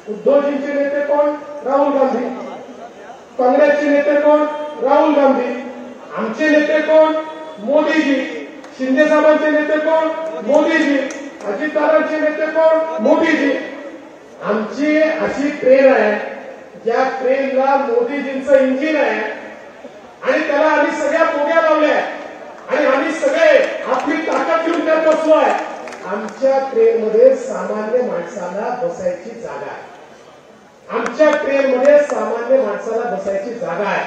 उद्धवजींचे नेते कोण? राहुल गांधी. काँग्रेसचे नेते कोण? राहुल गांधी. आमचे नेते कोण? मोदीजी. शिंदे साहेबांचे नेते कोण? मोदीजी. अजितदादांचे नेते कोण? मोदीजी. आमची अशी ट्रेन आहे, ज्या ट्रेनला मोदीजींचं इंजिन आहे आणि त्याला आम्ही सगळ्या बोग्या लावल्या आणि आम्ही सगळे आपली ताकद घेऊन त्यात बसलोय. आमच्या ट्रेनमध्ये सामान्य माणसाला बसायची जागा आहे. आमच्या ट्रेनमध्ये सामान्य माणसाला बसायची जागा आहे.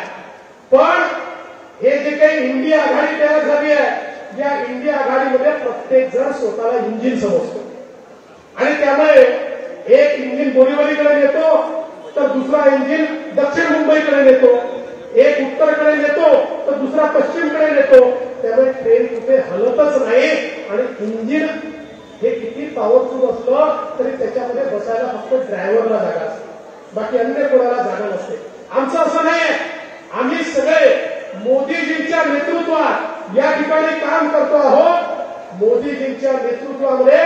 पण हे जे काही इंडिया आघाडी तयार झाली आहे, या इंडिया आघाडीमध्ये प्रत्येक जण स्वतःला इंजिन समजतो आणि त्यामुळे एक इंजिन बोरीवलीकडे नेतो तर दुसरा इंजिन दक्षिण मुंबईकडे नेतो, एक उत्तरकडे नेतो तर दुसरा पश्चिमकडे नेतो. त्यामुळे ट्रेन कुठे हलतच नाही आणि इंजिन हे किती पॉवरफुल असलं तरी त्याच्यामध्ये बसायला फक्त ड्रायव्हरला जागा असते, बाकी अन्य कोणाला जागा नसते. आमचं असं नाही. आम्ही सगळे मोदीजींच्या नेतृत्वात या ठिकाणी काम करतो आहोत. मोदीजींच्या नेतृत्वामध्ये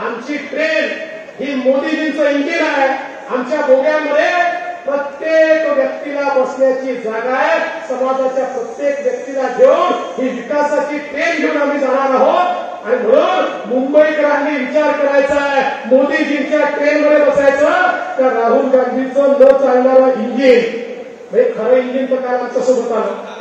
आमची ट्रेन ही मोदीजींचं इंजिन आहे. आमच्या बोग्यांमध्ये प्रत्येक व्यक्तीला बसण्याची जागा आहे. समाजाच्या प्रत्येक व्यक्तीला घेऊन ही विकासाची ट्रेन घेऊन आम्ही जाणार आहोत. आणि म्हणून मुंबईकरांनी विचार करायचा आहे, मोदीजींच्या ट्रेनमध्ये बसायचं का राहुल गांधीचं न चालणारं इंजिन. खरं इंजिन तर काय आमच्यासोबत आलं.